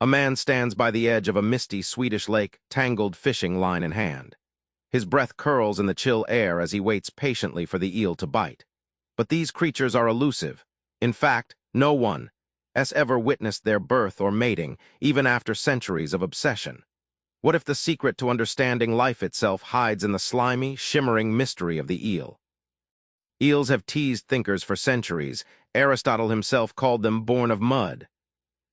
A man stands by the edge of a misty Swedish lake, tangled fishing line in hand. His breath curls in the chill air as he waits patiently for the eel to bite. But these creatures are elusive. In fact, no one has ever witnessed their birth or mating, even after centuries of obsession. What if the secret to understanding life itself hides in the slimy, shimmering mystery of the eel? Eels have teased thinkers for centuries. Aristotle himself called them born of mud.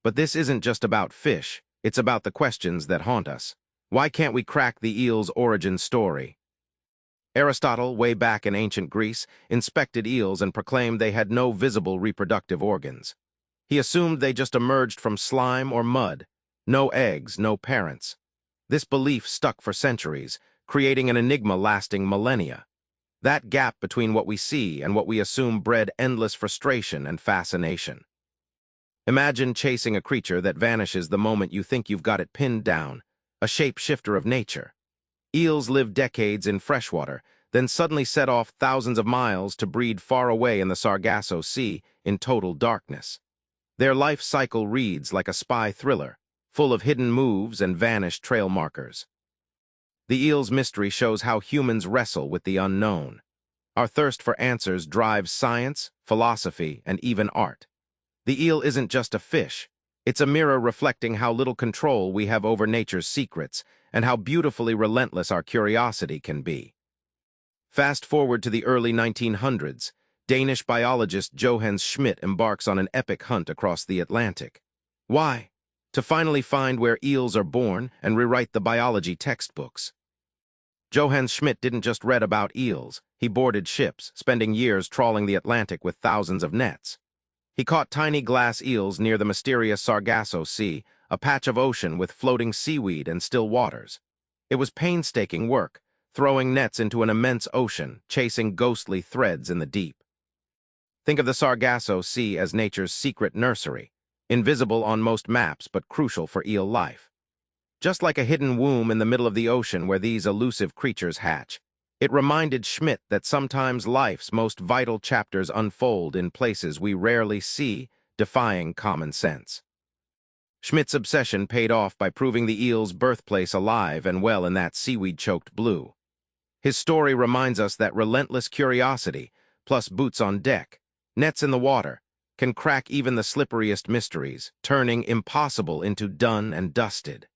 But this isn't just about fish, it's about the questions that haunt us. Why can't we crack the eel's origin story? Aristotle, way back in ancient Greece, inspected eels and proclaimed they had no visible reproductive organs. He assumed they just emerged from slime or mud. No eggs, no parents. This belief stuck for centuries, creating an enigma lasting millennia. That gap between what we see and what we assume bred endless frustration and fascination. Imagine chasing a creature that vanishes the moment you think you've got it pinned down, a shapeshifter of nature. Eels live decades in freshwater, then suddenly set off thousands of miles to breed far away in the Sargasso Sea in total darkness. Their life cycle reads like a spy thriller, full of hidden moves and vanished trail markers. The eel's mystery shows how humans wrestle with the unknown. Our thirst for answers drives science, philosophy, and even art. The eel isn't just a fish. It's a mirror reflecting how little control we have over nature's secrets and how beautifully relentless our curiosity can be. Fast forward to the early 1900s, Danish biologist Johannes Schmidt embarks on an epic hunt across the Atlantic. Why? To finally find where eels are born and rewrite the biology textbooks. Johannes Schmidt didn't just read about eels, he boarded ships, spending years trawling the Atlantic with thousands of nets. He caught tiny glass eels near the mysterious Sargasso Sea, a patch of ocean with floating seaweed and still waters. It was painstaking work, throwing nets into an immense ocean, chasing ghostly threads in the deep. Think of the Sargasso Sea as nature's secret nursery, invisible on most maps but crucial for eel life. Just like a hidden womb in the middle of the ocean where these elusive creatures hatch, it reminded Schmidt that sometimes life's most vital chapters unfold in places we rarely see, defying common sense. Schmidt's obsession paid off by proving the eel's birthplace alive and well in that seaweed-choked blue. His story reminds us that relentless curiosity, plus boots on deck, nets in the water, can crack even the slipperiest mysteries, turning impossible into done and dusted.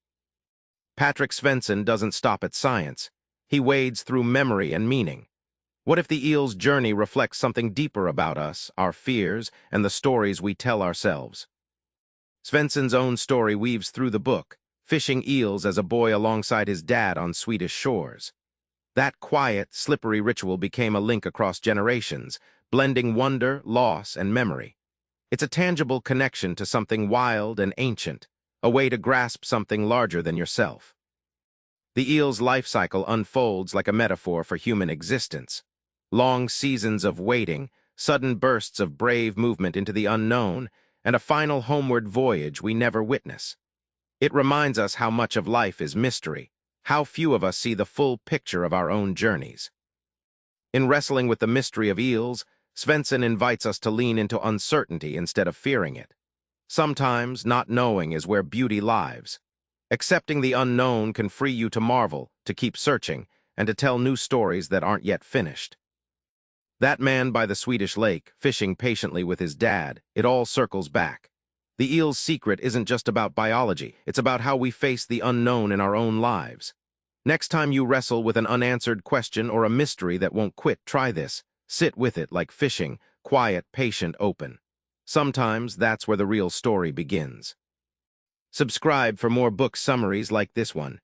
Patrik Svensson doesn't stop at science. He wades through memory and meaning. What if the eel's journey reflects something deeper about us, our fears, and the stories we tell ourselves? Svensson's own story weaves through the book, fishing eels as a boy alongside his dad on Swedish shores. That quiet, slippery ritual became a link across generations, blending wonder, loss, and memory. It's a tangible connection to something wild and ancient, a way to grasp something larger than yourself. The eel's life cycle unfolds like a metaphor for human existence. Long seasons of waiting, sudden bursts of brave movement into the unknown, and a final homeward voyage we never witness. It reminds us how much of life is mystery, how few of us see the full picture of our own journeys. In wrestling with the mystery of eels, Svensson invites us to lean into uncertainty instead of fearing it. Sometimes, not knowing is where beauty lies. Accepting the unknown can free you to marvel, to keep searching, and to tell new stories that aren't yet finished. That man by the Swedish lake, fishing patiently with his dad, it all circles back. The eel's secret isn't just about biology, it's about how we face the unknown in our own lives. Next time you wrestle with an unanswered question or a mystery that won't quit, try this. Sit with it like fishing, quiet, patient, open. Sometimes that's where the real story begins. Subscribe for more book summaries like this one.